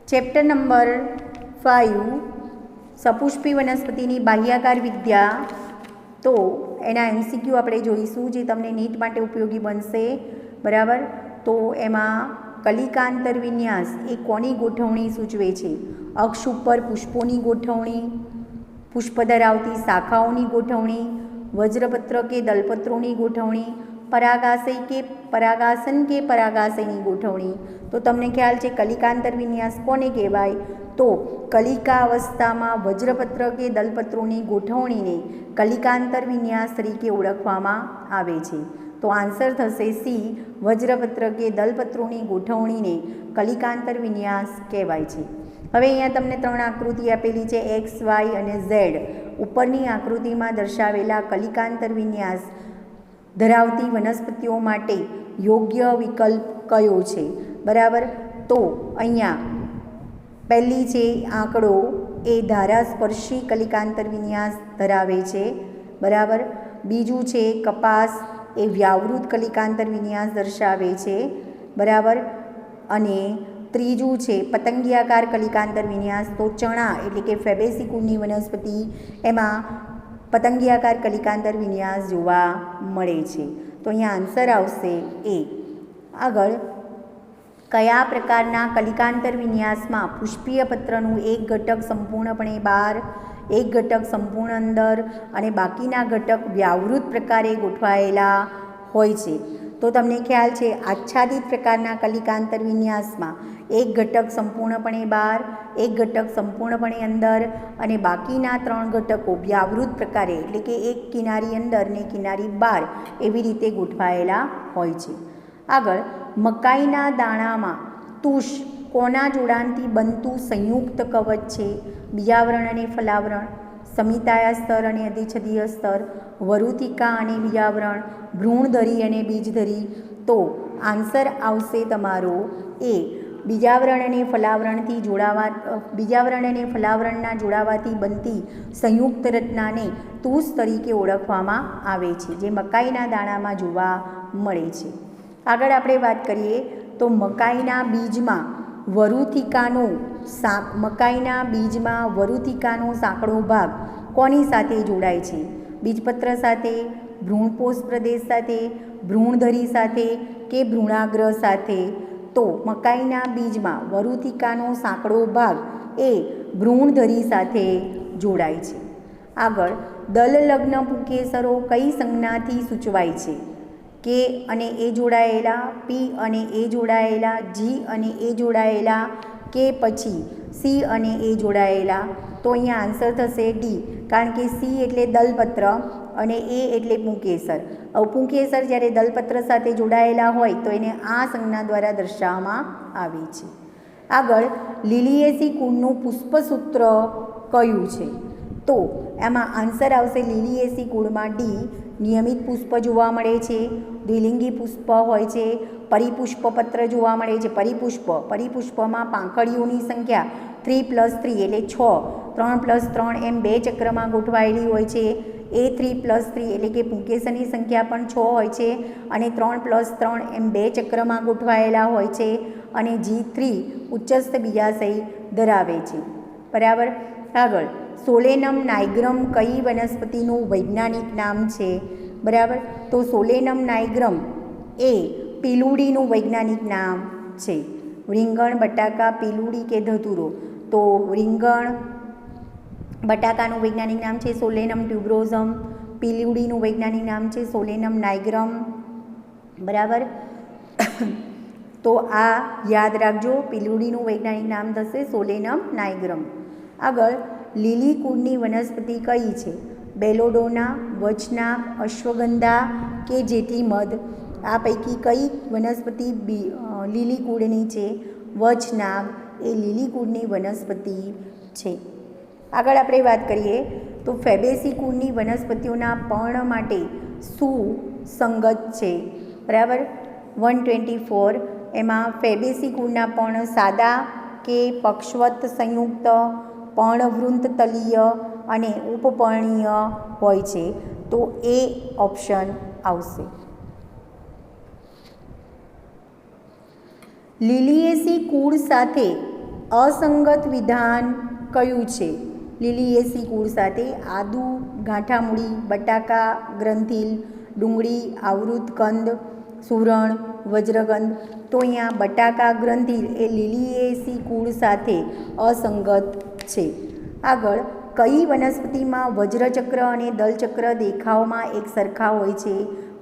Chapter number 5 સપુષ્પી વનસ્પતિની બાહ્યાકાર વિદ્યા. તો એના MCQ આપણે જોઈશું જે તમને નીટ માટે ઉપયોગી બનશે. બરાબર. તો એમાં કલિકાંતર વિન્યાસ એ કોની ગોઠવણી સૂચવે છે? અક્ષ ઉપર પુષ્પોની ગોઠવણી, પુષ્પ ધરાવતી શાખાઓની ગોઠવણી, વજ્રપત્ર કે દલપત્રોની ગોઠવણી, પરાગાસન કે પરાગાશયની ગોઠવણી. તો તમને ખ્યાલ છે કલિકાંતર વિન્યાસ કોને કહેવાય? તો કલિકા અવસ્થામાં વજ્રપત્ર કે દલપત્રોની ગોઠવણીને કલિકાંતર વિન્યાસ તરીકે ઓળખવામાં આવે છે. તો આન્સર થશે સી, વજ્રપત્ર કે દલપત્રોની ગોઠવણીને કલિકાંતર વિન્યાસ કહેવાય છે. હવે અહીંયા તમને 3 આકૃતિ આપેલી છે, એક્સ, વાય અને ઝેડ. ઉપરની આકૃતિમાં દર્શાવેલા કલિકાંતર વિન્યાસ ધરાવતી વનસ્પતિઓ માટે યોગ્ય વિકલ્પ કયો છે? બરાબર. તો અહીંયા પહેલી છે આંકડો એ ધારાસ્પર્શી કલિકાંતર વિન્યાસ ધરાવે છે. બરાબર. બીજું છે કપાસ એ વ્યાવૃત કલિકાંતર વિન્યાસ દર્શાવે છે. બરાબર. અને ત્રીજું છે પતંગિયાકાર કલિકાંતર વિન્યાસ. તો ચણા એટલે કે ફેબેસી કુળની વનસ્પતિ એમાં પતંગિયાકાર કલિકાંતર વિન્યાસ જોવા મળે છે. તો અહીંયા આન્સર આવશે એ. આગળ, કયા પ્રકારના કલિકાંતર વિન્યાસમાં પુષ્પીય પત્રનું એક ઘટક સંપૂર્ણપણે બહાર, એક ઘટક સંપૂર્ણ અંદર અને બાકીના ઘટક વ્યાવૃત પ્રકારે ગોઠવાયેલા હોય છે? તો તમને ખ્યાલ છે આચ્છાદિત પ્રકારના કલિકાંતર વિન્યાસમાં એક ઘટક સંપૂર્ણપણે બહાર, એક ઘટક સંપૂર્ણપણે અંદર અને બાકીના 3 ઘટકો વ્યાવૃત પ્રકારે એટલે કે એક કિનારી અંદર ને કિનારી બહાર એવી રીતે ગોઠવાયેલા હોય છે. આગળ, મકાઈના દાણામાં તુષ કોના જોડાણથી બનતું સંયુક્ત કવચ છે? બીજાવરણ અને ફલાવરણ, સમિતાયા સ્તર અને અધિચ્છદીય સ્તર, વરુથિકા અને બીજાવરણ, ભ્રૂણધરી અને બીજધરી. તો આન્સર આવશે તમારો એ. બીજાવરણ અને ફલાવરણના જોડાવાથી બનતી સંયુક્ત રચનાને તુષ તરીકે ઓળખવામાં આવે છે, જે મકાઈના દાણામાં જોવા મળે છે. આગળ આપણે વાત કરીએ તો મકાઈના બીજમાં વરુથિકાનો સાંકડો ભાગ કોની સાથે જોડાય છે? બીજપત્ર સાથે, ભ્રૂણપોષ પ્રદેશ સાથે, ભ્રૂણધરી સાથે કે ભ્રૂણાગ્ર સાથે? તો મકાઈના બીજમાં વરુથિકાનો સાંકડો ભાગ એ ભ્રૂણધરી સાથે જોડાય છે. આગળ, દલલગ્ન પુંકેસરો કઈ સંજ્ઞાથી સૂચવાય છે? કે અને એ જોડાયેલા, પી અને એ જોડાયેલા, જી અને એ જોડાયેલા કે પછી સી અને એ જોડાયેલા? તો અહીંયા આન્સર થશે ડી, કારણ કે સી એટલે દલપત્ર અને એ એટલે પુંકેસર. પુંકેસર જ્યારે દલપત્ર સાથે જોડાયેલા હોય તો એને આ સંજ્ઞા દ્વારા દર્શાવવામાં આવે છે. આગળ, લિલિએસી કુળનું પુષ્પસૂત્ર કયું છે? તો એમાં આન્સર આવશે લિલિએસી કુળમાં ડી. નિયમિત પુષ્પ જોવા મળે છે, દ્વિલિંગી પુષ્પ હોય છે, પરિપુષ્પપત્ર જોવા મળે છે. પરિપુષ્પમાં પાંખડીઓની સંખ્યા 3+3 એટલે 6, 3+3 એમ 2 ચક્રમાં ગોઠવાયેલી હોય છે. એ 3+3 એટલે કે પુંકેસરની સંખ્યા પણ 6 હોય છે અને 3+3 એમ 2 ચક્રમાં ગોઠવાયેલા હોય છે. અને G3 ઉચ્ચસ્થ બીજાશય ધરાવે છે. બરાબર. આગળ, સોલેનમ નાઇગ્રમ કઈ વનસ્પતિનું વૈજ્ઞાનિક નામ છે? બરાબર. તો સોલેનમ નાઇગ્રમ એ પીલુડીનું વૈજ્ઞાનિક નામ છે. રીંગણ, બટાકા, પીલુડી કે ધતુરો? તો રીંગણ, બટાકાનું વૈજ્ઞાનિક નામ છે સોલેનમ ટ્યુબ્રોઝમ, પીલુડીનું વૈજ્ઞાનિક નામ છે સોલેનમ નાઇગ્રમ. બરાબર. તો આ યાદ રાખજો, પીલુડીનું વૈજ્ઞાનિક નામ થશે સોલેનમ નાઇગ્રમ. આગળ, લીલી કુળની વનસ્પતિ કઈ છે? બેલોડોના, વચનાગ, અશ્વગંધા કે જેઠીમધ? આ પૈકી કઈ વનસ્પતિ લીલી કુળની છે? વચનાગ એ લીલી કુળની વનસ્પતિ છે. આગળ આપણે વાત કરીએ તો ફેબેસી કુળની વનસ્પતિઓના પર્ણ માટે સુસંગત છે. બરાબર. 124 એમાં ફેબેસી કુળના પર્ણ સાદા કે પક્ષવત સંયુક્ત, પર્ણવૃંત તલીય અને ઉપપર્ણીય હોય છે. તો એ ઓપ્શન આવશે. લિલિએસી કુળ સાથે અસંગત વિધાન કયું છે? લીલિએસી કુળ સાથે આદુ, ગાંઠામૂળી, બટાકા, ગ્રંથિલ, ડુંગળી, આવૃત કંદ, સુરણ, વજ્રગંધ. તો અહીંયા બટાકા, ગ્રંથિલ એ લીલિએસી કુળ સાથે અસંગત છે. આગળ, કઈ વનસ્પતિમાં વજ્રચક્ર અને દલચક્ર દેખાવમાં એક સરખા હોય છે?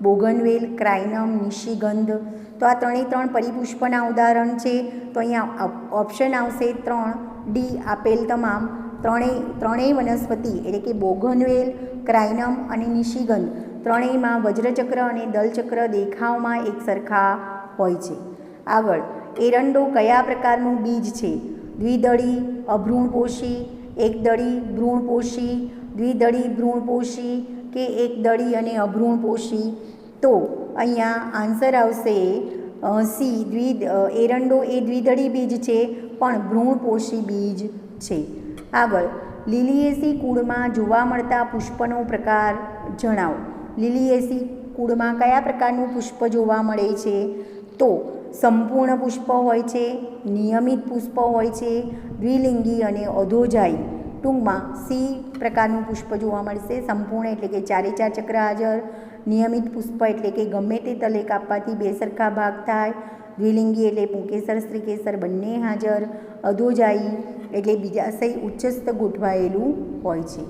બોગનવેલ, ક્રાઇનમ, નિશિગંધ. તો આ ત્રણે પરિપુષ્પના ઉદાહરણ છે. તો અહીંયા ઓપ્શન આવશે 3D. આપેલ તમામ ત્રણેય વનસ્પતિ એટલે કે બોગનવેલ, ક્રાઇનમ અને નિશિગંધ ત્રણેયમાં વજ્રચક્ર અને દલચક્ર દેખાવમાં એક સરખા હોય છે. આગળ, એરંડો કયા પ્રકારનું બીજ છે? દ્વિદળી, અભ્રૂણપોષી, એકદળી, ભ્રૂણપોષી, દ્વિદળી, ભ્રૂણપોષી કે એકદળી અને અભ્રૂણપોષી. તો અહીંયા આન્સર આવશે સી. એરંડો એ દ્વિદળી બીજ છે પણ ભ્રૂણપોષી બીજ છે. આગળ, લીલિએસી કુળમાં જોવા મળતા પુષ્પનો પ્રકાર જણાવો. લીલિએસી કુળમાં કયા પ્રકારનું પુષ્પ જોવા મળે છે? તો સંપૂર્ણ પુષ્પ હોય છે, નિયમિત પુષ્પ હોય છે, દ્વિલિંગી અને અધોજાયી. ટૂંકમાં સી પ્રકારનું પુષ્પ જોવા મળશે. સંપૂર્ણ એટલે કે ચારે ચાર ચક્ર હાજર, નિયમિત પુષ્પ એટલે કે ગમે તે તલે કાપવાથી બે સરખા ભાગ થાય, દ્વિલિંગી એટલે પુંકેસર, સ્ત્રીકેસર બંને હાજર, અધોજાયી એટલે બીજાશય ઉચ્ચસ્થ ગોઠવાયેલું હોય છે.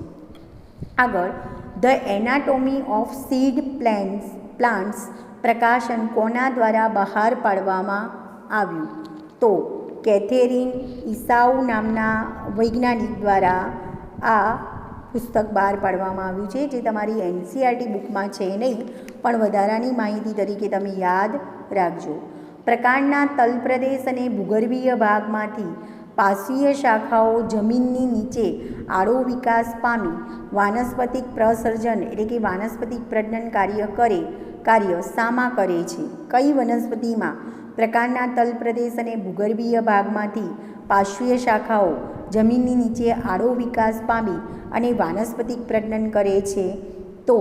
આગળ, the anatomy of seed plants પ્રકાશન કોના દ્વારા બહાર પાડવામાં આવ્યું? તો કેથેરીન ઇસાઉ નામના વૈજ્ઞાનિક દ્વારા આ પુસ્તક બહાર પાડવામાં આવ્યું છે, જે તમારી એનસીઈઆરટી બુકમાં છે નહીં, પણ વધારાની માહિતી તરીકે તમે યાદ રાખજો. પ્રકાંડના તલપ્રદેશ અને ભૂગર્ભીય ભાગમાંથી પાર્શ્વીય શાખાઓ જમીનની નીચે આડો વિકાસ પામી વાનસ્પતિક પ્રસર્જન એટલે કે વાનસ્પતિક પ્રજનન કાર્ય શામાં કરે છે? કઈ વનસ્પતિમાં પ્રકાંડના તલપ્રદેશ અને ભૂગર્ભીય ભાગમાંથી પાર્શ્વીય શાખાઓ જમીનની નીચે આડો વિકાસ પામી અને વાનસ્પતિક પ્રજનન કરે છે? તો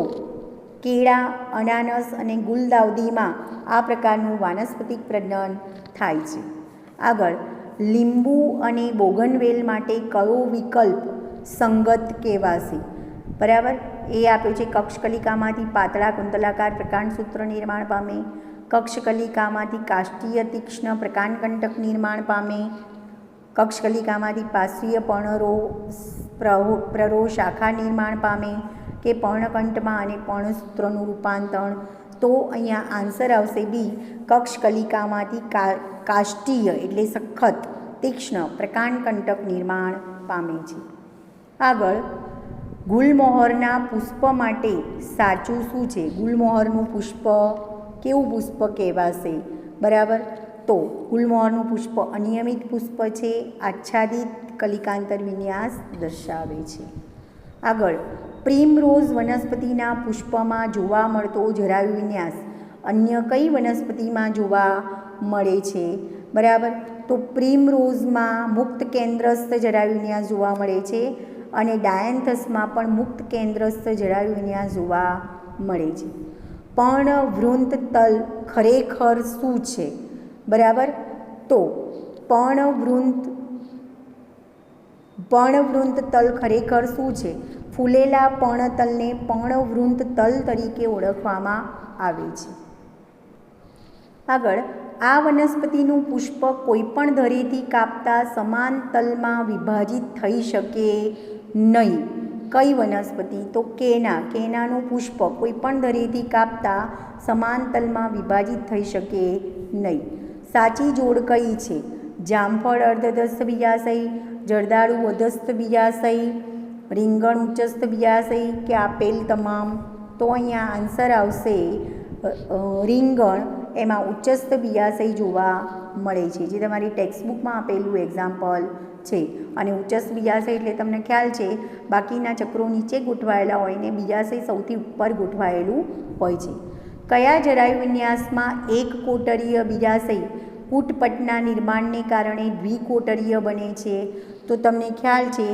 કેળા, અનાનસ અને ગુલદાઉદીમાં આ પ્રકારનું વાનસ્પતિક પ્રજનન થાય છે. આગળ, લીંબુ અને બોગનવેલ માટે કયો વિકલ્પ સંગત કહેવાશે? બરાબર, એ આપ્યો છે. કક્ષકલિકામાંથી પાતળા કુંતલાકાર પ્રકાંડસૂત્ર નિર્માણ પામે, કક્ષકલિકામાંથી કાષ્ટીય તીક્ષ્ણ પ્રકાંડકંટક નિર્માણ પામે, કક્ષકલિકામાંથી પાર્શ્વીય પ્રરો શાખા નિર્માણ પામે કે પર્ણકંઠમાં અને પર્ણસૂત્રનું રૂપાંતરણ. તો અહીંયા આન્સર આવશે બી. કક્ષકલિકામાંથી કાષ્ટીય એટલે સખત તીક્ષ્ણ પ્રકાંડકંટક નિર્માણ પામે છે. આગળ, ગુલમોહરના પુષ્પ માટે સાચું શું છે? ગુલમોહરનું પુષ્પ કેવું પુષ્પ કહેવાશે? બરાબર, તો ગુલમોહરનું પુષ્પ અનિયમિત પુષ્પ છે, આચ્છાદિત કલિકાંતર વિન્યાસ દર્શાવે છે. આગળ, પ્રીમરોઝ વનસ્પતિના પુષ્પમાં જોવા મળતો જરાયુ વિન્યાસ અન્ય કઈ વનસ્પતિમાં જોવા મળે છે? બરાબર, તો પ્રીમરોઝમાં મુક્ત કેન્દ્રસ્થ જરાયુ વિન્યાસ જોવા મળે છે અને ડાયન્થસમાં પણ મુક્ત કેન્દ્રસ્થ જરાયુ વિન્યાસ જોવા મળે છે. પર્ણવૃંત તલ ખરેખર શું છે? બરાબર, તો પર્ણવૃંત તલ ખરેખર શું છે? ફૂલેલા પર્ણતલને પર્ણવૃંત તલ તરીકે ઓળખવામાં આવે છે. આગળ, આ વનસ્પતિનું પુષ્પ કોઈપણ ધરીથી કાપતા સમાન તલમાં વિભાજિત થઈ શકે નહીં. કઈ વનસ્પતિ? તો કેનાનું પુષ્પ કોઈપણ ધરીથી કાપતા સમાન તલમાં વિભાજિત થઈ શકે નહીં. સાચી જોડ કઈ છે? જામફળ અર્ધદસ્થ બીજાશય, જરદાળુ અધસ્થ બીજાશય, રીંગણ ઉચ્ચસ્થ બીજાશય કે આપેલ તમામ? તો અહીંયા આન્સર આવશે રીંગણ, એમાં ઉચ્ચસ્થ બીજાશય જોવા મળે છે, જે તમારી ટેક્સ્ટબુકમાં આપેલું એક્ઝામ્પલ છે. અને ઉચ્ચસ્થ બીજાશય એટલે તમને ખ્યાલ છે બાકીના ચક્રો નીચે ગોઠવાયેલા હોય ને બીજાશય સૌથી ઉપર ગોઠવાયેલું હોય છે. કયા જરાયુ વિન્યાસમાં એક કોટરીય બીજાશય કૂટપટના નિર્માણને કારણે દ્વિકોટરીય બને છે? તો તમને ખ્યાલ છે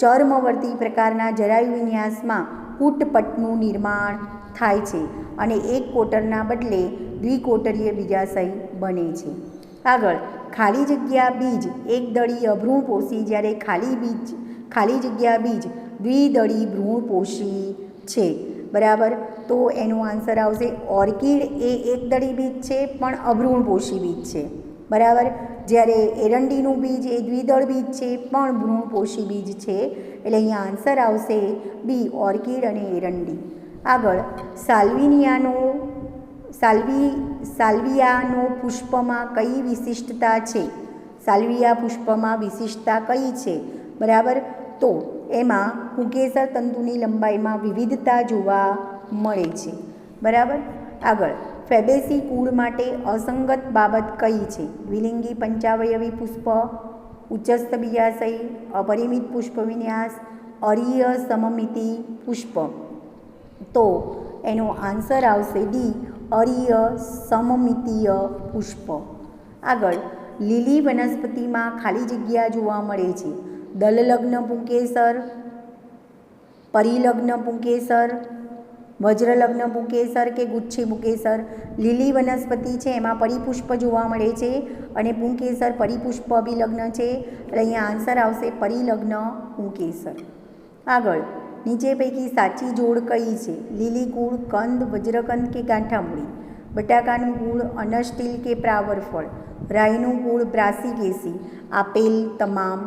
ચર્મવર્તી પ્રકારના જરાયુ વિન્યાસમાં કૂટપટનું નિર્માણ થાય છે અને એક કોટરના બદલે દ્વિકોટરીય બીજાશય બને છે. આગળ, ખાલી જગ્યા બીજ એકદળીય ભ્રૂણપોષી, જ્યારે ખાલી જગ્યા બીજ દ્વિદળી ભ્રૂણપોષી છે. બરાબર, તો એનો આન્સર આવશે ઓર્કિડ એ એકદળી બીજ છે પણ અભ્રૂણપોષી બીજ છે. બરાબર, જ્યારે એરંડીનું બીજ એ દ્વિદળ બીજ છે પણ ભ્રૂણપોષી બીજ છે. એટલે અહીંયા આન્સર આવશે બી, ઓર્કિડ અને એરંડી. આગળ, સાલ્વિયાનો પુષ્પમાં કઈ વિશિષ્ટતા છે? સાલ્વિયા પુષ્પમાં વિશિષ્ટતા કઈ છે? બરાબર, તો એમાં પુંકેસર તંતુની લંબાઈમાં વિવિધતા જોવા મળે છે. બરાબર, આગળ, ફેબેસી કુળ માટે અસંગત બાબત કઈ છે? દ્વિલિંગી પંચાવયવી પુષ્પ, ઉચ્ચસ્થ બીજાશય, અપરિમિત પુષ્પ વિન્યાસ, અરીય સમમિતિ પુષ્પ. તો એનો આન્સર આવશે ડી, અરીય સમમિતીય પુષ્પ. આગળ, લીલી વનસ્પતિમાં ખાલી જગ્યા જોવા મળે છે. દલલગ્ન પુંકેસર, પરિલગ્ન પુંકેસર, વજ્રલગ્ન પુંકેસર કે ગુચ્છી પુંકેસર. લીલી વનસ્પતિ છે એમાં પરિપુષ્પ જોવા મળે છે અને પુંકેસર પરિપુષ્પ અભિલગ્ન છે. એટલે અહીંયા આન્સર આવશે પરિલગ્ન પુંકેસર. આગળ, નીચે પૈકી સાચી જોડ કઈ છે? લીલી કુળ, કંદ, વજ્રકંદ કે ગાંઠામૂળી. બટાકાનું કુળ અનસ્ટીલ કે પ્રાવરફળ. રાઈનું કુળ બ્રાસિકેસી. આપેલ તમામ.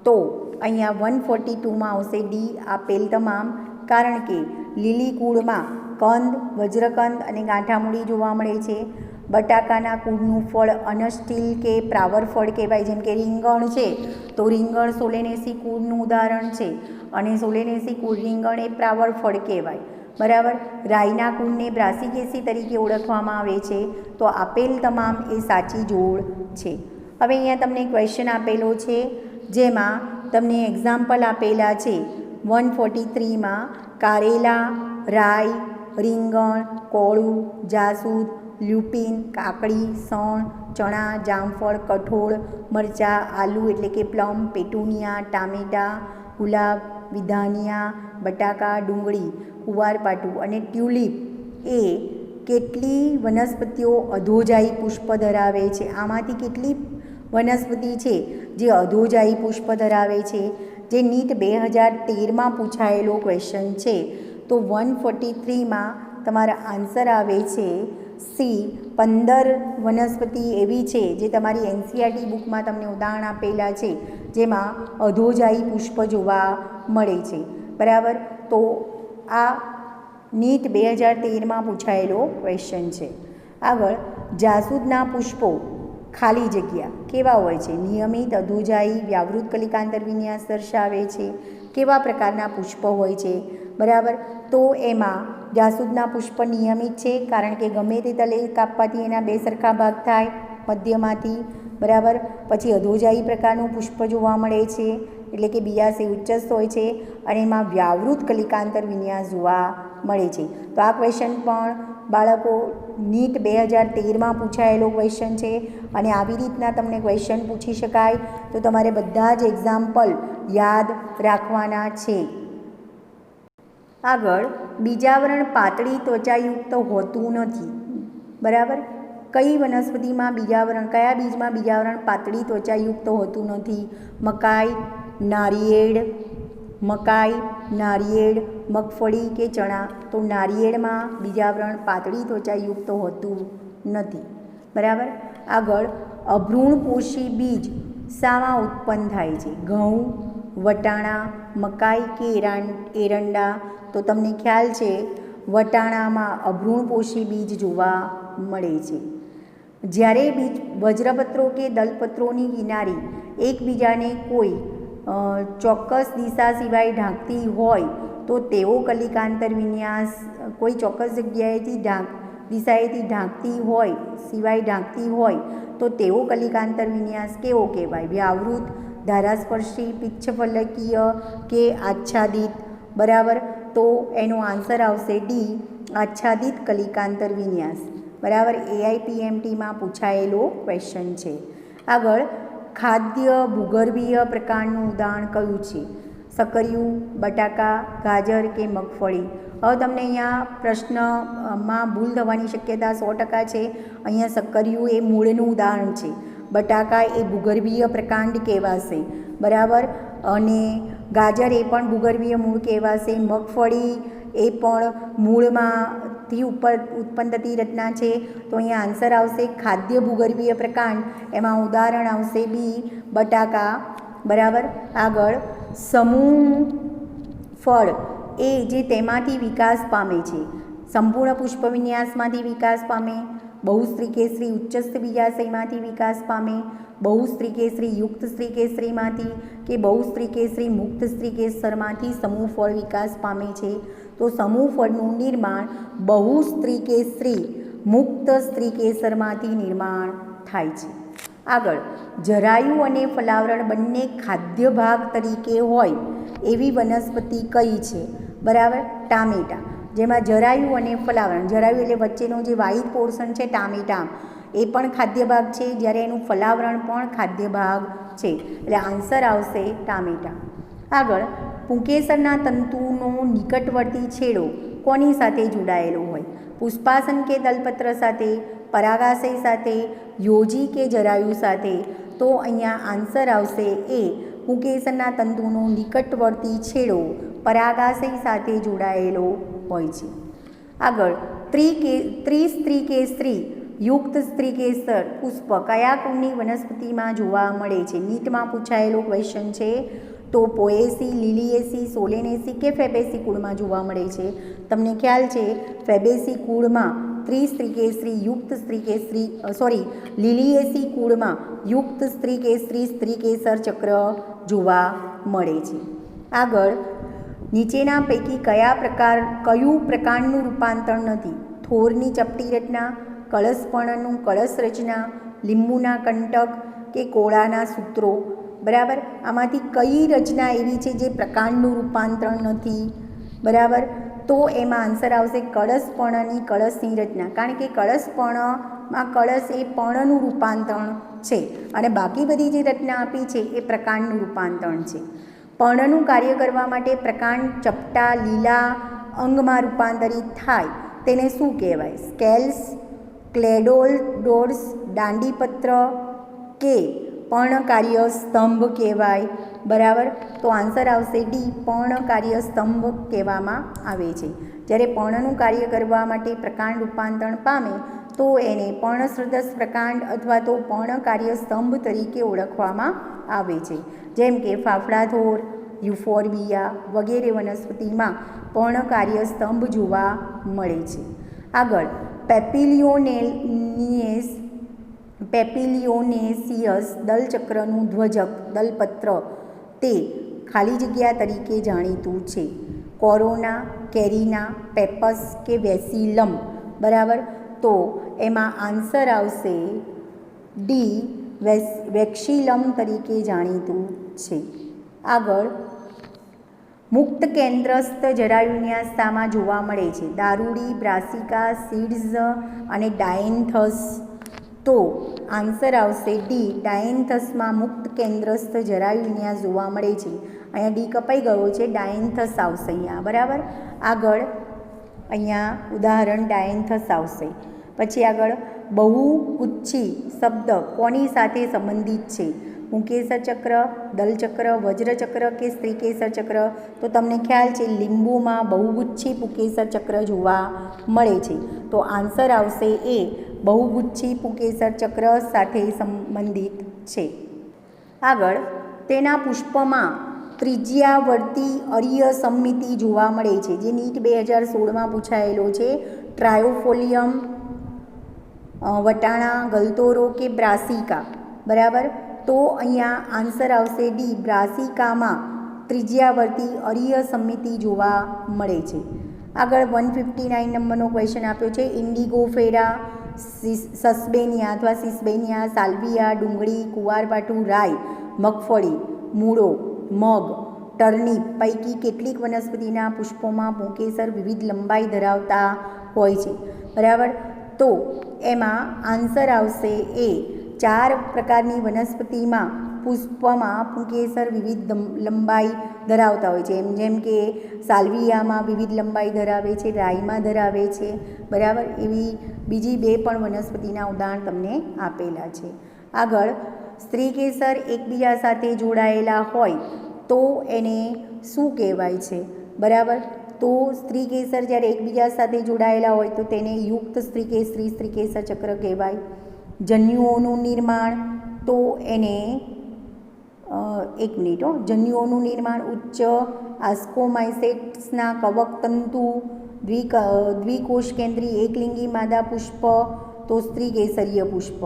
તો અહીંયા 142માં આવશે ડી, આપેલ તમામ. કારણ કે લીલી કુળમાં કંદ, વજ્રકંદ અને ગાંઠામૂળી જોવા મળે છે. બટાકાના કુળનું ફળ અનસ્ટીલ કે પ્રાવર ફળ કહેવાય. જેમ કે રીંગણ છે તો રીંગણ સોલેનેસી કુળનું ઉદાહરણ છે અને સોલેનેસી કુળ રીંગણ એ પ્રાવર ફળ કહેવાય. બરાબર, રાઈના કુળને બ્રાસિકેસી તરીકે ઓળખવામાં આવે છે. તો આપેલ તમામ એ સાચી જોડ છે. હવે અહીંયા તમને ક્વેશ્ચન આપેલો છે જેમાં તમને એક્ઝામ્પલ આપેલા છે. 143માં કારેલા, રાઈ, રીંગણ, કોળું, જાસૂદ, લ્યુપિન, કાકડી, સણ, ચણા, જામફળ, કઠોળ, મરચાં, આલુ એટલે કે પ્લમ, પેટુનિયા, ટામેટાં, ગુલાબ, વિધાનિયા, બટાકા, ડુંગળી, કુવારપાઠું અને ટ્યુલિપ એ કેટલી વનસ્પતિઓ અધોજાયી પુષ્પ ધરાવે છે? આમાંથી કેટલી વનસ્પતિ છે જે અધોજાયી પુષ્પ ધરાવે છે? જે નીટ 2013માં પૂછાયેલો ક્વેશ્ચન છે. તો 143માં તમારા આન્સર આવે છે સી, 15 વનસ્પતિ એવી છે જે તમારી એનસીઈઆરટી બુકમાં તમને ઉદાહરણ આપેલા છે જેમાં અધોજાયી પુષ્પ જોવા મળે છે. બરાબર, તો આ નીટ 2013માં પૂછાયેલો ક્વેશ્ચન છે. આગળ, જાસૂદના પુષ્પો ખાલી જગ્યા કેવા હોય છે? નિયમિત, અધોજાયી, વ્યાવૃત કલિકાંતર વિન્યાસ દર્શાવે છે. કેવા પ્રકારના પુષ્પ હોય છે? બરાબર, તો એમાં જાસૂદના પુષ્પ નિયમિત છે કારણ કે ગમે તે તલે કાપવાથી એના બે સરખા ભાગ થાય મધ્યમાંથી. બરાબર, પછી અધોજાયી પ્રકારનું પુષ્પ જોવા મળે છે એટલે કે બીજાશય ઉચ્ચસ્થ હોય છે અને એમાં વ્યાવૃત કલિકાંતર વિન્યાસ જોવા મળે છે. તો આ ક્વેશ્ચન પણ બાળકો નીટ 2013માં પૂછાયેલો ક્વેશ્ચન છે અને આવી રીતના તમને ક્વેશ્ચન પૂછી શકાય તો તમારે બધા જ એક્ઝામ્પલ યાદ રાખવાના છે. આગળ, બીજાવરણ પાતળી ત્વચાયુક્ત હોતું નથી. બરાબર, કઈ વનસ્પતિમાં બીજાવરણ, કયા બીજમાં બીજાવરણ પાતળી ત્વચાયુક્ત હોતું નથી? મકાઈ, નારિયેળ, મગફળી કે ચણા. તો નારિયેળમાં બીજાવરણ પાતળી ત્વચાયુક્ત હોતું નથી. બરાબર, આગળ, અભ્રૂણપોષી બીજ શામાં ઉત્પન્ન થાય છે? ઘઉં, વટાણા, મકાઈ કે એરંડા. તો તમને ખ્યાલ છે વટાણામાં અભ્રૂણપોષી બીજ જોવા મળે છે. જ્યારે બીજ વજ્રપત્રો કે દલપત્રોની કિનારી એકબીજાને કોઈ ચોક્કસ દિશા સિવાય ઢાંકતી હોય તો તેઓ કલિકાંતર વિન્યાસ કોઈ ચોક્કસ જગ્યાએથી દિશાએથી ઢાંકતી હોય સિવાય ઢાંકતી હોય તો તેવો કલિકાંતર વિન્યાસ કેવો કહેવાય? વ્યાવૃત, ધારાસ્પર્શી, પિચ્છફલકીય કે આચ્છાદિત. બરાબર, તો એનો આન્સર આવશે ડી, આચ્છાદિત કલિકાંતર વિન્યાસ. બરાબર, એઆઈપીએમટીમાં પૂછાયેલો ક્વેશ્ચન છે. આગળ, ખાદ્ય ભૂગર્ભીય પ્રકારનું ઉદાહરણ કયું છે? સક્કરિયું, બટાકા, ગાજર કે મગફળી. હવે તમને અહીંયા પ્રશ્નમાં ભૂલ થવાની શક્યતા 100% છે. અહીંયા સક્કરિયું એ મૂળનું ઉદાહરણ છે બટાકા એ ભૂગર્ભીય પ્રકાંડ કહેવાશે, બરાબર. અને ગાજર એ પણ ભૂગર્ભીય મૂળ કહેવાશે. મગફળી એ પણ મૂળમાંથી ઉત્પન્ન થતી રચના છે. તો અહીંયા આન્સર આવશે ખાદ્ય ભૂગર્ભીય પ્રકાંડ. એમાં ઉદાહરણ આવશે બી, બટાકા, બરાબર. આગળ સમૂહ ફળ એ જે તેમાંથી વિકાસ પામે છે, સંપૂર્ણ પુષ્પવિન્યાસમાંથી વિકાસ પામે, બહુસ્ત્રી કેસરી ઉચ્ચસ્થ બીજાશયમાંથી વિકાસ પામે, બહુસ્ત્રી કેસરી યુક્ત સ્ત્રી કેસરીમાંથી કે બહુસ્ત્રી કેસરી મુક્ત સ્ત્રી કેસરમાંથી સમૂહ ફળ વિકાસ પામે છે. તો સમૂહ ફળનું નિર્માણ બહુસ્ત્રી કેસરી મુક્ત સ્ત્રી કેસરમાંથી નિર્માણ થાય છે. આગળ જરાયુ અને ફલાવરણ બંને ખાદ્ય ભાગ તરીકે હોય એવી વનસ્પતિ કઈ છે, બરાબર. ટામેટાં, જેમાં જરાયુ અને ફલાવરણ, જરાયુ એટલે વચ્ચેનો જે વ્હાઇટ પોર્શન છે ટામેટા, એ પણ ખાદ્ય ભાગ છે, જ્યારે એનું ફલાવરણ પણ ખાદ્ય ભાગ છે. એટલે આન્સર આવશે ટામેટાં. આગળ પુંકેસરના તંતુનો નિકટવર્તી છેડો કોની સાથે જોડાયેલો હોય? પુષ્પાસન કે દલપત્ર સાથે, પરાગાશય સાથે, યોજી કે જરાયુ સાથે. તો અહીંયા આન્સર આવશે એ, પુંકેસરના તંતુનો નિકટવર્તી છેડો પરાગાશય સાથે જોડાયેલો હોય છે. આગળ ત્રિસ્ત્રી કેસરી યુક્ત સ્ત્રી કેસર પુષ્પ કયા કુળની વનસ્પતિમાં જોવા મળે છે? નીટમાં પૂછાયેલો ક્વેશ્ચન છે. તો પોએસી, લિલિએસી, સોલેનેસી કે ફેબેસી કુળમાં જોવા મળે છે? તમને ખ્યાલ છે ફેબેસી કુળમાં ત્રિસ્ત્રી કેસરી યુક્ત સ્ત્રી કેસરી લિલિએસી કુળમાં યુક્ત સ્ત્રી કેસરી સ્ત્રી કેસર ચક્ર જોવા મળે છે. આગળ નીચેના પૈકી કયું પ્રકારનું રૂપાંતર નથી? થોરની ચપટી રચના, કળશપર્ણનું કળશ રચના, લીંબુના કંટક કે કોળાના સૂત્રો, બરાબર. આમાંથી કઈ રચના એવી છે જે પ્રકાંડનું રૂપાંતર નથી, બરાબર. તો એમાં આન્સર આવશે કળશપર્ણની કળશની રચના, કારણ કે કળશપર્ણમાં કળશ એ પર્ણનું રૂપાંતર છે અને બાકી બધી જે રચના આપી છે એ પ્રકાંડનું રૂપાંતર છે. પર્ણનું કાર્ય કરવા માટે પ્રકાંડ ચપટા લીલા અંગમાં રૂપાંતરિત થાય તેને શું કહેવાય? સ્કેલ્સ, ક્લેડોલ્ડોર્સ, દાંડીપત્ર કે પર્ણકાર્ય સ્તંભ કહેવાય, બરાબર. તો આન્સર આવશે ડી, પર્ણકાર્ય સ્તંભ કહેવામાં આવે છે. જ્યારે પર્ણનું કાર્ય કરવા માટે પ્રકાંડ રૂપાંતર પામે તો એને પર્ણસદૃશ પ્રકાંડ અથવા તો પર્ણકાર્ય સ્તંભ તરીકે ઓળખવામાં આવે છે. જેમ કે ફાફડાથોર, યુફોર્બિયા વગેરે વનસ્પતિમાં પર્ણકાર્ય સ્તંભ જોવા મળે છે. આગળ પેપિલિયોનેસિયસ દલચક્રનું ધ્વજક દલપત્ર તે ખાલી જગ્યા તરીકે જાણીતું છે. કોરોના, કેરીના, પેપસ કે વેસિલમ, બરાબર. તો એમાં આન્સર આવશે ડી, વેક્સિલમ તરીકે જાણીતું છે. આગળ મુક્ત કેન્દ્રસ્થ જરાયુન્યાસતામાં જોવા મળે છે? દારૂડી, બ્રાસિકા, સીડ્સ અને ડાયન્થસ. તો આન્સર આવશે ડી, ડાયન્થસમાં મુક્ત કેન્દ્રસ્થ જરાયુન્યાસ જોવા મળે છે. અહીંયા ડી કપાઈ ગયો છે, ડાયન્થસ આવશે અહીંયા, બરાબર. આગળ અહીંયા ઉદાહરણ ડાયન્થસ આવશે. પછી આગળ બહુગુચ્છી શબ્દ કોની સાથે સંબંધિત છે? પુંકેસર ચક્ર, દલચક્ર, વજ્રચક્ર કે સ્ત્રીકેસર ચક્ર. તો તમને ખ્યાલ છે લીંબુમાં બહુગુચ્છી પુંકેસર ચક્ર જોવા મળે છે. તો આન્સર આવશે એ, બહુગુચ્છી પુંકેસર ચક્ર સાથે સંબંધિત છે. આગળ તેના પુષ્પમાં ત્રિજ્યાવર્તી અરીય સમમિતિ જોવા મળે છે, જે નીટ 2016માં પૂછાયેલો છે. ટ્રાયોફોલિયમ, વટાણા, ગલતોરો કે બ્રાસિકા, બરાબર. તો અહીંયા આન્સર આવશે ડી, બ્રાસિકામાં ત્રિજ્યાવર્તી અરીય સમમિતિ જોવા મળે છે. આગળ 159 નંબરનો ક્વેશ્ચન આપ્યો છે. ઇન્ડિગોફેરા, સસ્બેનિયા અથવા સિસ્બેનિયા, સાલ્વિયા, ડુંગળી, કુવારપાઠું, રાઈ, મગફળી, મૂળો, મગ, ટર્નિપ પૈકી કેટલીક વનસ્પતિના પુષ્પોમાં પુંકેસર વિવિધ લંબાઈ ધરાવતા હોય છે, બરાબર. તો એમાં આન્સર આવશે એ, 4 પ્રકારની વનસ્પતિમાં પુષ્પમાં પુંકેસર વિવિધ લંબાઈ ધરાવતા હોય છે. જેમ કે સાલ્વિયામાં વિવિધ લંબાઈ ધરાવે છે, રાઈમાં ધરાવે છે, બરાબર. એવી બીજી 2 પણ વનસ્પતિના ઉદાહરણ તમને આપેલા છે. આગળ સ્ત્રી કેસર એકબીજા સાથે જોડાયેલા હોય તો એને શું કહેવાય છે? બરાબર, તો સ્ત્રી કેસર જ્યારે એકબીજા સાથે જોડાયેલા હોય તો તેને યુક્ત સ્ત્રી કેસર ચક્ર કહેવાય. જન્યુઓનું નિર્માણ તો એને એક મિનિટ જન્યુઓનું નિર્માણ ઉચ્ચ આસ્કોમાઇસેટ્સના કવક તંતુ દ્વિકોષ કેન્દ્રી એકલિંગી માદા પુષ્પ તો સ્ત્રી કેસરીય પુષ્પ.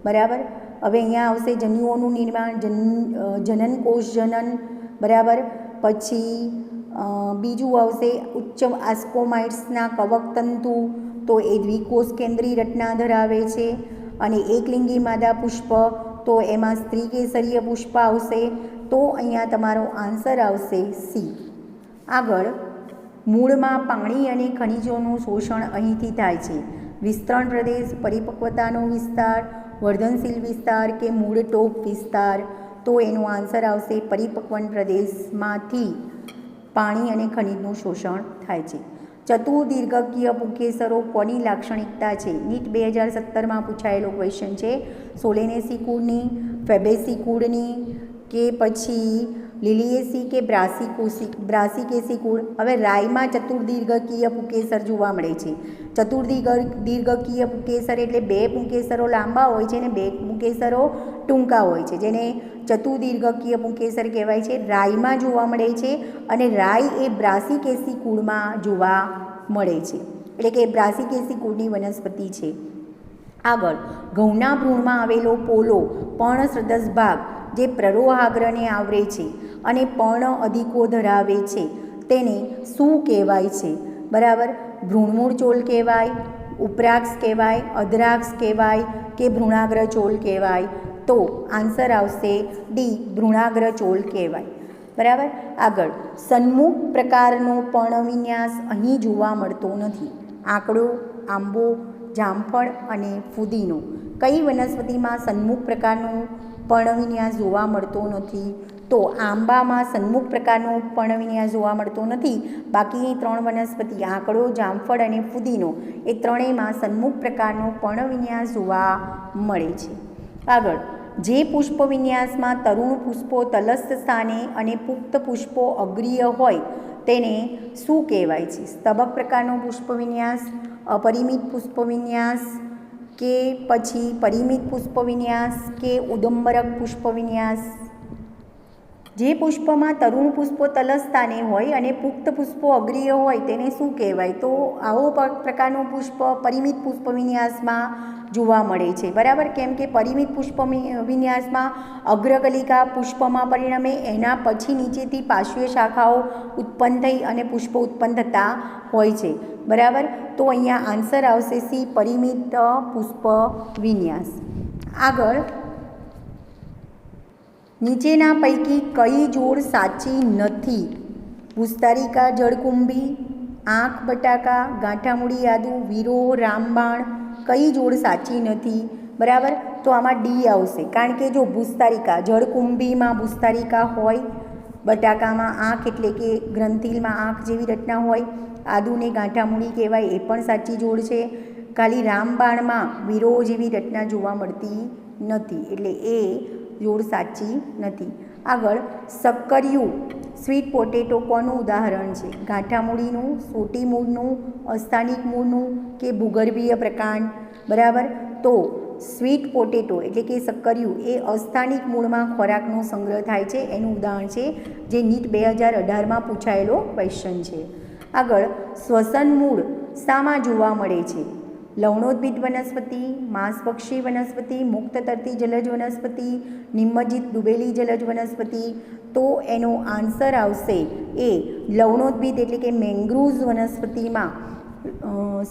બરાબર, હવે અહીંયા આવશે જન્યુઓનું નિર્માણ જનન કોષ જનન. બરાબર, પછી બીજું આવશે ઉચ્ચ આસ્કોમાઇટ્સના કવક તંતુ તો એ દ્વિકોષ કેન્દ્રી રચના ધરાવે છે. અને એકલિંગી માદા પુષ્પ તો એમાં સ્ત્રી કેસરીય પુષ્પ આવશે. તો અહીંયા તમારો આન્સર આવશે સી. આગળ મૂળમાં પાણી અને ખનિજોનું શોષણ અહીંથી થાય છે. વિસ્તરણ પ્રદેશ, પરિપક્વતાનો વિસ્તાર, વર્ધનશીલ વિસ્તાર કે મૂળ ટોપ વિસ્તાર તો એનો આન્સર આવશે પરિપક્વન પ્રદેશમાંથી પાણી અને ખનિજનું શોષણ થાય છે. ચતુર્દીર્ઘકીય પુંકેસરો કોની લાક્ષણિકતા છે? નીટ 2017માં પૂછાયેલો ક્વેશ્ચન છે. સોલેનેસી કુળની, ફેબેસી કુળની કે પછી લિલિએસી કે બ્રાસિકેસી કુળ. હવે રાઈમાં ચતુર્દીર્ઘકીય પુંકેસર જોવા મળે છે. ચતુર્દીર્ઘકીય પુંકેસર એટલે બે પુંકેસરો લાંબા હોય છે અને બે પુંકેસરો ટૂંકા હોય છે, જેને ચતુર્દીર્ઘકીય પુંકેસર કહેવાય છે. રાઈમાં જોવા મળે છે અને રાઈ એ બ્રાસિકેસી કુળમાં જોવા મળે છે, એટલે કે બ્રાસિકેસી કુળની વનસ્પતિ છે. આગળ ઘઉંના ભ્રૂણમાં આવેલો પોલો પર્ણસદૃશ ભાગ જે પ્રરોહાગ્રને આવરે છે અને પર્ણ અધિકો ધરાવે છે તેને શું કહેવાય છે? બરાબર, ભ્રૂણમૂળ ચોલ કહેવાય, ઉપરાક્ષ કહેવાય, અધરાક્ષ કહેવાય કે ભ્રૂણાગ્ર ચોલ કહેવાય? તો આન્સર આવશે ડી, ભ્રૂણાગ્ર ચોલ કહેવાય. બરાબર, આગળ સન્મુખ પ્રકારનો પર્ણવિન્યાસ અહીં જોવા મળતો નથી. આંકડો, આંબો, જામફળ અને ફુદીનો કઈ વનસ્પતિમાં સન્મુખ પ્રકારનો પર્ણવિન્યાસ જોવા મળતો નથી? તો આંબામાં સન્મુખ પ્રકારનો પર્ણવિન્યાસ જોવા મળતો નથી. બાકીની ત્રણ વનસ્પતિ આંકડો, જામફળ અને ફુદીનો એ ત્રણેયમાં સન્મુખ પ્રકારનો પર્ણવિન્યાસ જોવા મળે છે. આગળ જે પુષ્પ વિન્યાસમાં તરુણ પુષ્પો તલસ્થ સ્થાને અને પુખ્ત પુષ્પો અગ્રીય હોય તેને શું કહેવાય છે? સ્તબક પ્રકારનો પુષ્પ વિન્યાસ, અપરિમિત પુષ્પ વિન્યાસ કે પછી પરિમિત પુષ્પ વિન્યાસ કે ઉદંબરક પુષ્પ વિન્યાસ? જે પુષ્પમાં તરુણ પુષ્પો તલસ્થ સ્થાને હોય અને પુખ્ત પુષ્પો અગ્રીય હોય તેને શું કહેવાય? તો આવો પ્રકારનું પુષ્પ પરિમિત પુષ્પ વિન્યાસમાં જોવા મળે છે. બરાબર, કેમ કે પરિમિત પુષ્પ વિન્યાસમાં અગ્રકલિકા પુષ્પમાં પરિણમે, એના પછી નીચેથી પાર્શ્વીય શાખાઓ ઉત્પન્ન થઈ અને પુષ્પો ઉત્પન્ન થતા હોય છે. બરાબર, તો અહીંયા આન્સર આવશે સી, પરિમિત પુષ્પ વિન્યાસ. આગળ નીચેના પૈકી કઈ જોડ સાચી નથી? ભૂસ્તારિકા જળકુંભી, આંખ બટાકા, ગાંઠામૂળી યાદુ, વિરોહ, રામબાણ કઈ જોડ સાચી નથી? બરાબર, તો આમાં ડી આવશે, કારણ કે જો ભૂસ્તારિકા જળકુંભીમાં ભૂસ્તારિકા હોય, બટાકામાં આંખ એટલે કે ગ્રંથિલમાં આંખ જેવી રચના હોય, આદુને ગાંઠામૂળી કહેવાય એ પણ સાચી જોડ છે. ખાલી રામબાણમાં વિરોહ જેવી રચના જોવા મળતી નથી, એટલે એ જોડ સાચી નથી. આગળ સક્કરિયું સ્વીટ પોટેટો કોનું ઉદાહરણ છે? ગાંઠામૂળીનું, સોટી મૂળનું, અસ્થાનિક મૂળનું કે ભૂગર્ભીય પ્રકાંડ? બરાબર, તો સ્વીટ પોટેટો એટલે કે સક્કરિયું એ અસ્થાનિક મૂળમાં ખોરાકનો સંગ્રહ થાય છે એનું ઉદાહરણ છે, જે નીટ 2018માં પૂછાયેલો ક્વેશ્ચન છે. આગળ શ્વસન મૂળ શામાં જોવા મળે છે? લવણોદ્ભિદ વનસ્પતિ, માંસભક્ષી વનસ્પતિ, મુક્ત તરતી જલજ વનસ્પતિ, નિમજ્જિત ડૂબેલી જલજ વનસ્પતિ? તો એનો આન્સર આવશે એ, લવણોદ્ભિદ એટલે કે મેંગ્રુવ્સ વનસ્પતિમાં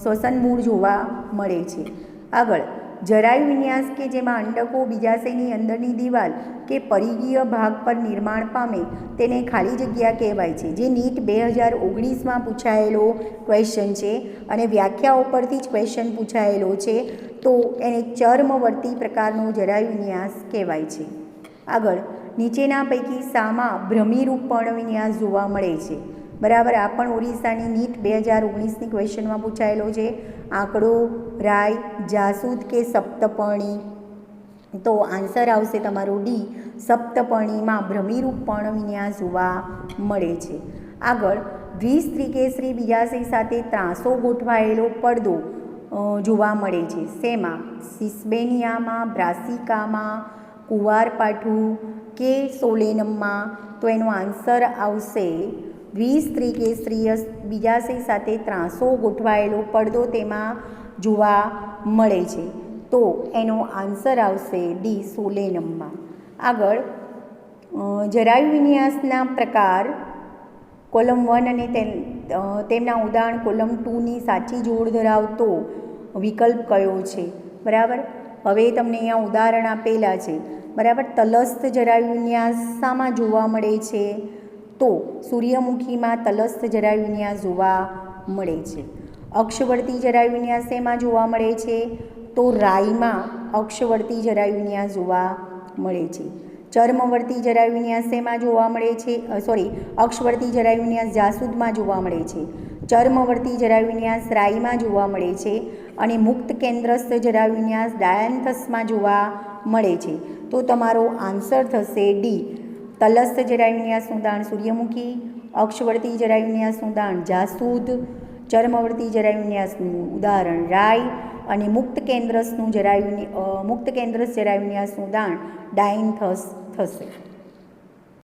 શ્વસન મૂળ જોવા મળે છે. આગળ જરાયુ વિન્યાસ કે જેમાં અંડકો બીજાશયની અંદરની દિવાલ કે પરિઘીય ભાગ પર નિર્માણ પામે તેને ખાલી જગ્યા કહેવાય છે, જે નીટ 2019માં પૂછાયેલો ક્વેશ્ચન છે અને વ્યાખ્યા ઉપરથી જ ક્વેશ્ચન પૂછાયેલો છે, તો એને ચર્મવર્તી પ્રકારનો જરાયુ વિન્યાસ કહેવાય છે. આગળ નીચેના પૈકી શામાં ભ્રમિરૂપ પર્ણવિન્યાસ જોવા મળે છે? બરાબર, આ પણ ઓરિસ્સાની નીટ 2019ની ક્વેશ્ચનમાં પૂછાયેલો છે. આંકડો, રાય, જાસૂદ કે સપ્તપર્ણી? તો આન્સર આવશે તમારો ડી, સપ્તપર્ણીમાં ભ્રમિરૂપ પર્ણવિન્યાસ જોવા મળે છે. આગળ દ્વિસ્ત્રીકેસરી બીજાશય સાથે ત્રાંસો ગોઠવાયેલો પડદો જોવા મળે છે. શેમાં? સિસ્બેનિયામાં, બ્રાસિકામાં, કુવારપાઠું કે સોલેનમમાં? તો એનો આન્સર આવશે દ્વિસ્ત્રીકેસરીય બીજાશય સાથે ત્રાંસો ગોઠવાયેલો પડદો તેમાં જોવા મળે છે. તો એનો આન્સર આવશે ડી, સોલેનમમાં. આગળ જરાયુ વિન્યાસના પ્રકાર કોલમ 1 અને તેમના ઉદાહરણ કોલમ 2ની સાચી જોડ ધરાવતો વિકલ્પ કયો છે? બરાબર. હવે તમને અહીંયા ઉદાહરણ આપેલા છે. બરાબર. તલસ્થ જરાયુ વિન્યાસ શામાં જોવા મળે છે? તો સૂર્યમુખીમાં તલસ્થ જરાયુ વિન્યાસ જોવા મળે છે. અક્ષવર્તી જરાયુ વિન્યાસ શેમાં જોવા મળે છે? તો રાઈમાં અક્ષવર્તી જરાયુ વિન્યાસ જોવા મળે છે. ચર્મવર્તી જરાયુ વિન્યાસ શેમાં જોવા મળે છે? અક્ષવર્તી જરાયુ વિન્યાસ જાસૂદમાં જોવા મળે છે. ચર્મવર્તી જરાયુ વિન્યાસ રાઈમાં જોવા મળે છે. અને મુક્ત કેન્દ્રસ્થ જરાયુ વિન્યાસ ડાયન્થસમાં જોવા મળે છે. તો તમારો આન્સર થશે ડી, તલસ્થ જરાયુ વિન્યાસનું ઉદાહરણ સૂર્યમુખી, અક્ષવર્તી જરાયુ વિન્યાસનું ઉદાહરણ જાસૂદ, ચર્મવર્તી જરાયુ વિન્યાસનું ઉદાહરણ રાઈ અને મુક્ત કેન્દ્રસ જરાયુ વિન્યાસનું ઉદાહરણ ડાયન્થસ થશે.